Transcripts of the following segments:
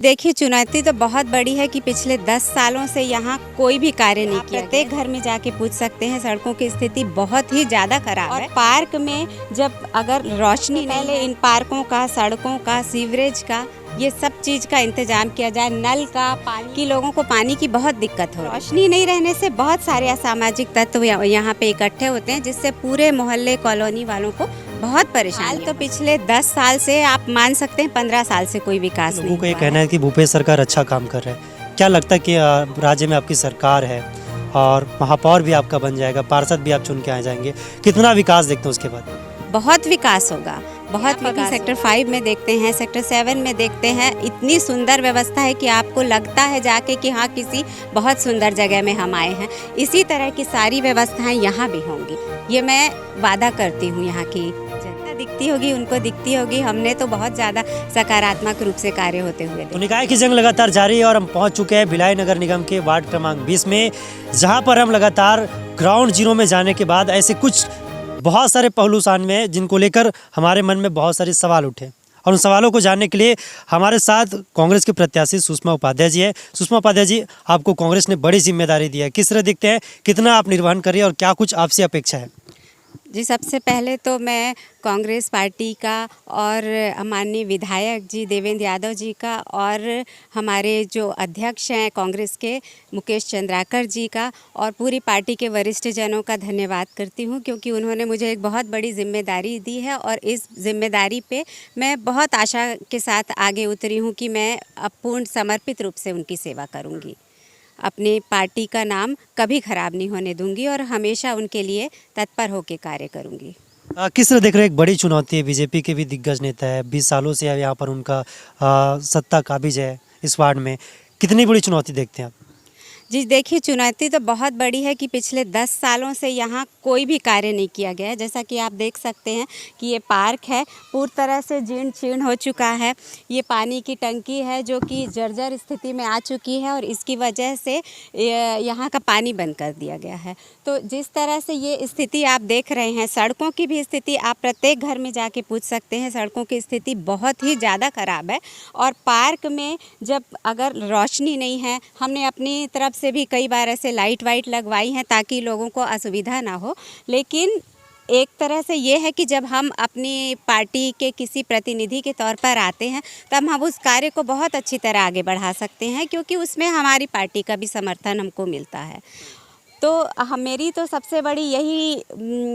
देखिए, चुनौती तो बहुत बड़ी है कि पिछले 10 सालों से यहाँ कोई भी कार्य नहीं किया। प्रत्येक घर में जाके पूछ सकते हैं, सड़कों की स्थिति बहुत ही ज़्यादा खराब है। और पार्क में जब अगर रोशनी पहले इन पार्कों का, सड़कों का, सीवरेज का, ये सब चीज़ का इंतजाम किया जाए, नल का पानी की, लोगों को पानी की बहुत दिक्कत हो। रोशनी नहीं रहने से बहुत सारे असामाजिक तत्व यहाँ पे इकट्ठे होते हैं, जिससे पूरे मोहल्ले, कॉलोनी वालों को बहुत परेशान। तो पिछले 10 साल से आप मान सकते हैं 15 साल से कोई विकास नहीं हुआ। लोगों का ये कहना है कि भूपेश सरकार अच्छा काम कर रहे हैं। क्या लगता है कि राज्य में आपकी सरकार है और महापौर भी आपका बन जाएगा, पार्षद भी आप चुन के आ जाएंगे, कितना विकास देखते हैं उसके बाद? बहुत विकास होगा, बहुत विकास। सेक्टर 5 में देखते हैं, सेक्टर 7 में देखते हैं, इतनी सुंदर व्यवस्था है कि आपको लगता है जाके कि हाँ, किसी बहुत सुंदर जगह में हम आए हैं। इसी तरह की सारी व्यवस्थाएं यहाँ भी होंगी, ये मैं वादा करती हूँ। यहाँ की जनता दिखती होगी, उनको दिखती होगी। हमने तो बहुत ज़्यादा सकारात्मक रूप से कार्य होते हुए तो निकाय की जंग लगातार जारी है और हम पहुँच चुके हैं भिलाई नगर निगम के वार्ड क्रमांक 20 में, जहाँ पर हम लगातार ग्राउंड जीरो में जाने के बाद ऐसे कुछ बहुत सारे पहलू सामने हैं जिनको लेकर हमारे मन में बहुत सारे सवाल उठे, और उन सवालों को जानने के लिए हमारे साथ कांग्रेस के प्रत्याशी सुषमा उपाध्याय जी है। सुषमा उपाध्याय जी, आपको कांग्रेस ने बड़ी जिम्मेदारी दी है, किस तरह दिखते हैं, कितना आप निर्वहन करिए और क्या कुछ आपसे अपेक्षा है? जी, सबसे पहले तो मैं कांग्रेस पार्टी का और माननीय विधायक जी देवेंद्र यादव जी का और हमारे जो अध्यक्ष हैं कांग्रेस के मुकेश चंद्राकर जी का और पूरी पार्टी के वरिष्ठ जनों का धन्यवाद करती हूं, क्योंकि उन्होंने मुझे एक बहुत बड़ी जिम्मेदारी दी है और इस जिम्मेदारी पे मैं बहुत आशा के साथ आगे उतरी हूं कि मैं पूर्ण समर्पित रूप से उनकी सेवा करूंगी। अपनी पार्टी का नाम कभी खराब नहीं होने दूंगी और हमेशा उनके लिए तत्पर होकर कार्य करूंगी। किस तरह देख रहे हैं? एक बड़ी चुनौती है, बीजेपी के भी दिग्गज नेता है, 20 सालों से यहाँ पर उनका सत्ता काबिज है इस वार्ड में, कितनी बड़ी चुनौती देखते हैं आप? जी, देखिए, चुनौती तो बहुत बड़ी है कि पिछले 10 सालों से यहाँ कोई भी कार्य नहीं किया गया है। जैसा कि आप देख सकते हैं कि ये पार्क है, पूरी तरह से जीर्ण शीर्ण हो चुका है। ये पानी की टंकी है जो कि जर्जर स्थिति में आ चुकी है और इसकी वजह से यहाँ का पानी बंद कर दिया गया है। तो जिस तरह से ये स्थिति आप देख रहे हैं, सड़कों की भी स्थिति आप प्रत्येक घर में जाके पूछ सकते हैं, सड़कों की स्थिति बहुत ही ज़्यादा ख़राब है। और पार्क में जब अगर रोशनी नहीं है, हमने अपनी तरफ से भी कई बार ऐसे लाइट वाइट लगवाई हैं ताकि लोगों को असुविधा ना हो, लेकिन एक तरह से ये है कि जब हम अपनी पार्टी के किसी प्रतिनिधि के तौर पर आते हैं तब हम उस कार्य को बहुत अच्छी तरह आगे बढ़ा सकते हैं, क्योंकि उसमें हमारी पार्टी का भी समर्थन हमको मिलता है। तो मेरी तो सबसे बड़ी यही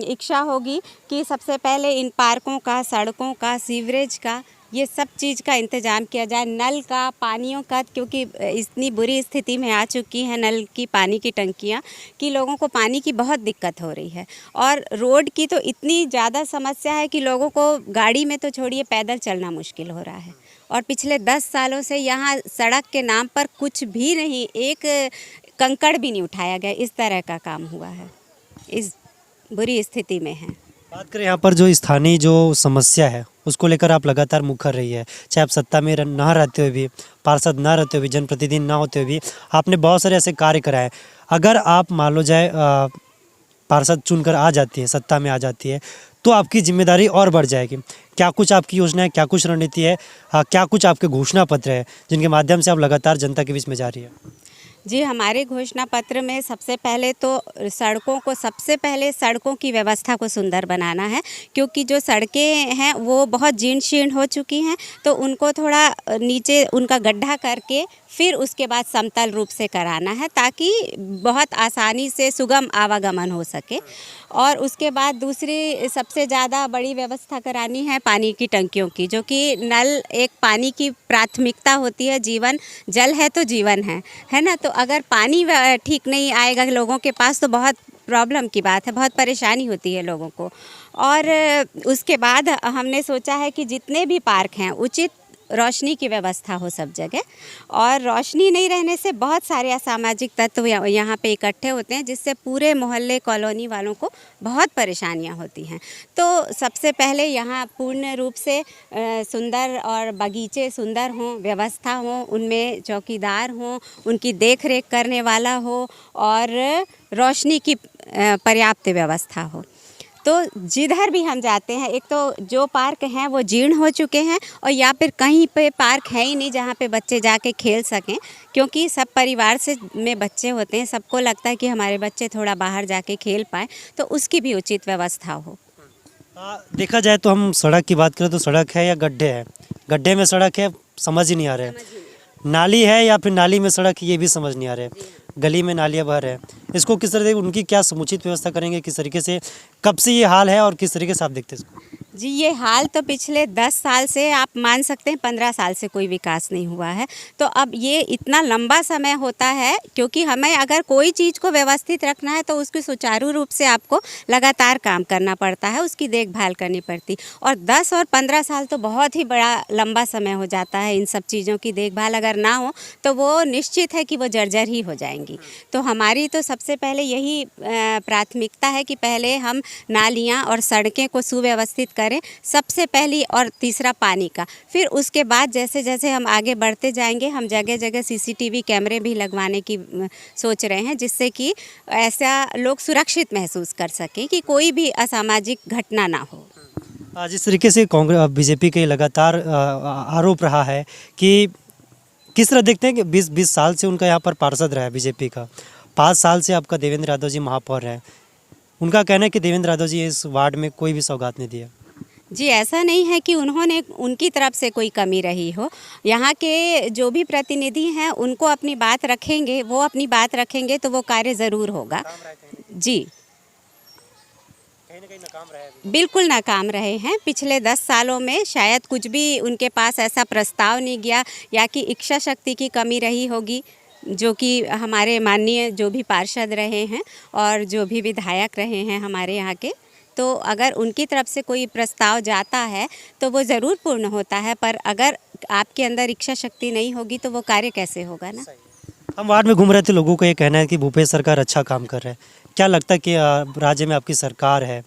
इच्छा होगी कि सबसे पहले इन पार्कों का, सड़कों का, सीवरेज का, ये सब चीज़ का इंतज़ाम किया जाए, नल का, पानियों का, क्योंकि इतनी बुरी स्थिति में आ चुकी हैं नल की, पानी की टंकियाँ, कि लोगों को पानी की बहुत दिक्कत हो रही है। और रोड की तो इतनी ज़्यादा समस्या है कि लोगों को गाड़ी में तो छोड़िए, पैदल चलना मुश्किल हो रहा है। और पिछले 10 सालों से यहाँ सड़क के नाम पर कुछ भी नहीं, एक कंकड़ भी नहीं उठाया गया, इस तरह का काम हुआ है, इस बुरी स्थिति में है। बात करें यहाँ पर जो स्थानीय जो समस्या है उसको लेकर आप लगातार मुखर रही है, चाहे आप सत्ता में ना रहते हुए भी, पार्षद ना रहते हुए भी, जनप्रतिनिधि ना होते हुए भी आपने बहुत सारे ऐसे कार्य कराए। अगर आप मान लो जाए पार्षद चुनकर आ जाती है, सत्ता में आ जाती है, तो आपकी जिम्मेदारी और बढ़ जाएगी। क्या कुछ आपकी योजना है, क्या कुछ रणनीति है, क्या कुछ आपके घोषणा पत्र है जिनके माध्यम से आप लगातार जनता के बीच में जा रही है? जी, हमारे घोषणा पत्र में सबसे पहले तो सड़कों की व्यवस्था को सुंदर बनाना है, क्योंकि जो सड़कें हैं वो बहुत जीर्ण शीर्ण हो चुकी हैं, तो उनको थोड़ा नीचे उनका गड्ढा करके फिर उसके बाद समतल रूप से कराना है, ताकि बहुत आसानी से सुगम आवागमन हो सके। और उसके बाद दूसरी सबसे ज़्यादा बड़ी व्यवस्था करानी है पानी की टंकियों की, जो कि नल एक पानी की प्राथमिकता होती है, जीवन जल है तो जीवन है ना। तो अगर पानी ठीक नहीं आएगा लोगों के पास तो बहुत प्रॉब्लम की बात है, बहुत परेशानी होती है लोगों को। और उसके बाद हमने सोचा है कि जितने भी पार्क हैं उचित रोशनी की व्यवस्था हो सब जगह, और रोशनी नहीं रहने से बहुत सारे असामाजिक तत्व यहाँ पे इकट्ठे होते हैं, जिससे पूरे मोहल्ले, कॉलोनी वालों को बहुत परेशानियाँ होती हैं। तो सबसे पहले यहाँ पूर्ण रूप से सुंदर और बगीचे सुंदर हों, व्यवस्था हो, उनमें चौकीदार हों, उनकी देख रेख करने वाला हो और रोशनी की पर्याप्त व्यवस्था हो। तो जिधर भी हम जाते हैं, एक तो जो पार्क हैं वो जीर्ण हो चुके हैं और या फिर कहीं पे पार्क है ही नहीं जहाँ पे बच्चे जाके खेल सकें, क्योंकि सब परिवार से में बच्चे होते हैं, सबको लगता है कि हमारे बच्चे थोड़ा बाहर जाके खेल पाएँ, तो उसकी भी उचित व्यवस्था हो। देखा जाए तो हम सड़क की बात करें तो सड़क है या गड्ढे है, गड्ढे में सड़क है समझ ही नहीं आ रहा है, नाली है या फिर नाली में सड़क है ये भी समझ नहीं आ रहा है, गली में नालियाँ बह रहे हैं। इसको किस तरह से उनकी क्या समुचित व्यवस्था करेंगे, किस तरीके से, कब से ये हाल है और किस तरीके से आप देखते हैं इसको? जी, ये हाल तो पिछले 10 साल से, आप मान सकते हैं 15 साल से कोई विकास नहीं हुआ है। तो अब ये इतना लंबा समय होता है, क्योंकि हमें अगर कोई चीज़ को व्यवस्थित रखना है तो उसकी सुचारू रूप से आपको लगातार काम करना पड़ता है, उसकी देखभाल करनी पड़ती। और 10 और 15 साल तो बहुत ही बड़ा लंबा समय हो जाता है। इन सब चीज़ों की देखभाल अगर ना हो तो वो निश्चित है कि वो जर्जर ही हो जाएंगी। तो हमारी तो सबसे पहले यही प्राथमिकता है कि पहले हम नालियाँ और सड़कें को सुव्यवस्थित करें सबसे पहली, और तीसरा पानी का। फिर उसके बाद जैसे जैसे हम आगे बढ़ते जाएंगे, हम जगह जगह CCTV कैमरे भी लगवाने की सोच रहे हैं, जिससे कि ऐसा लोग सुरक्षित महसूस कर सकें कि कोई भी असामाजिक घटना ना हो। जिस तरीके से कांग्रेस बीजेपी के लगातार आरोप रहा है कि किस तरह देखते हैं कि 20 साल से उनका यहाँ पर पार्षद रहा है बीजेपी का, 5 साल से आपका देवेंद्र यादव जी महापौर है, उनका कहना है कि देवेंद्र यादव जी इस वार्ड में कोई भी सौगात नहीं दिया। जी, ऐसा नहीं है कि उन्होंने, उनकी तरफ से कोई कमी रही हो। यहाँ के जो भी प्रतिनिधि हैं उनको अपनी बात रखेंगे, वो अपनी बात रखेंगे तो वो कार्य ज़रूर होगा। जी, कहीं ना कहीं नाकाम रहा है। बिल्कुल नाकाम रहे हैं। पिछले 10 सालों में शायद कुछ भी उनके पास ऐसा प्रस्ताव नहीं गया, या कि इच्छा शक्ति की कमी रही होगी, जो कि हमारे माननीय जो भी पार्षद रहे हैं और जो भी विधायक रहे हैं हमारे यहाँ के, तो अगर उनकी तरफ से कोई प्रस्ताव जाता है तो वो ज़रूर पूर्ण होता है, पर अगर आपके अंदर इच्छा शक्ति नहीं होगी तो वो कार्य कैसे होगा ना। हम वार्ड में घूम रहे थे, लोगों का ये कहना है कि भूपेश सरकार अच्छा काम कर रहा है। क्या लगता है कि राज्य में आपकी सरकार है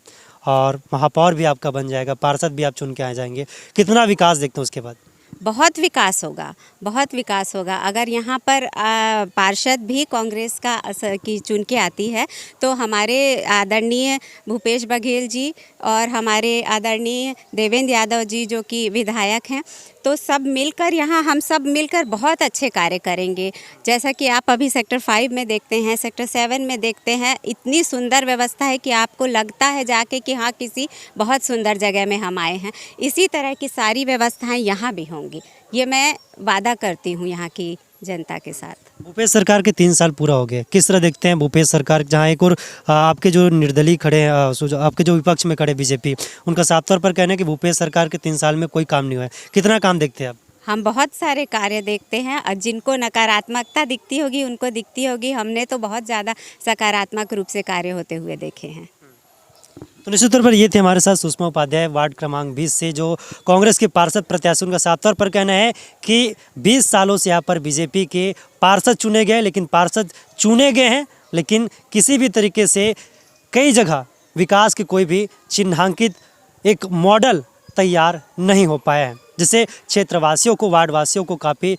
और महापौर भी आपका बन जाएगा, पार्षद भी आप चुन के आ जाएंगे, कितना विकास देखते हैं उसके बाद? बहुत विकास होगा, बहुत विकास होगा। अगर यहाँ पर पार्षद भी कांग्रेस का की चुन के आती है तो हमारे आदरणीय भूपेश बघेल जी और हमारे आदरणीय देवेंद्र यादव जी जो कि विधायक हैं, तो सब मिलकर, यहाँ हम सब मिलकर बहुत अच्छे कार्य करेंगे। जैसा कि आप अभी सेक्टर 5 में देखते हैं, सेक्टर 7 में देखते हैं, इतनी सुंदर व्यवस्था है कि आपको लगता है जाके कि हाँ, किसी बहुत सुंदर जगह में हम आए हैं। इसी तरह की सारी व्यवस्थाएं यहाँ भी होंगी, ये मैं वादा करती हूँ यहाँ की जनता के साथ। भूपेश सरकार के 3 साल पूरा हो गए, किस तरह देखते हैं भूपेश सरकार, जहाँ एक और आपके जो निर्दलीय खड़े हैं, आपके जो विपक्ष में खड़े बीजेपी, उनका साफ तौर पर कहना है कि भूपेश सरकार के 3 साल में कोई काम नहीं हुआ है, कितना काम देखते हैं आप? हम बहुत सारे कार्य देखते हैं और जिनको नकारात्मकता दिखती होगी उनको दिखती होगी, हमने तो बहुत ज़्यादा सकारात्मक रूप से कार्य होते हुए देखे हैं। तो निश्चित तौर पर ये थे हमारे साथ सुषमा उपाध्याय, वार्ड क्रमांक 20 से, जो कांग्रेस के पार्षद प्रत्याशी। उनका साफ तौर पर कहना है कि 20 सालों से यहाँ पर बीजेपी के पार्षद चुने गए, लेकिन पार्षद चुने गए हैं, लेकिन किसी भी तरीके से कई जगह विकास के कोई भी चिन्हांकित एक मॉडल तैयार नहीं हो पाया है, जिससे क्षेत्रवासियों को, वार्डवासियों को काफ़ी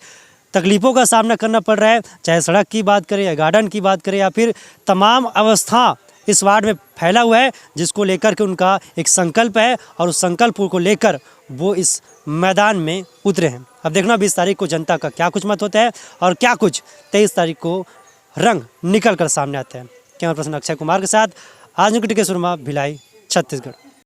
तकलीफ़ों का सामना करना पड़ रहा है। चाहे सड़क की बात करें या गार्डन की बात करें या फिर तमाम अवस्था इस वार्ड में फैला हुआ है, जिसको लेकर के उनका एक संकल्प है और उस संकल्प को लेकर वो इस मैदान में उतरे हैं। अब देखना 20 तारीख को जनता का क्या कुछ मत होता है और क्या कुछ 23 तारीख को रंग निकल कर सामने आता है। कैमरा पर्सन अक्षय कुमार के साथ आज निकट के सुरमा, भिलाई, छत्तीसगढ़।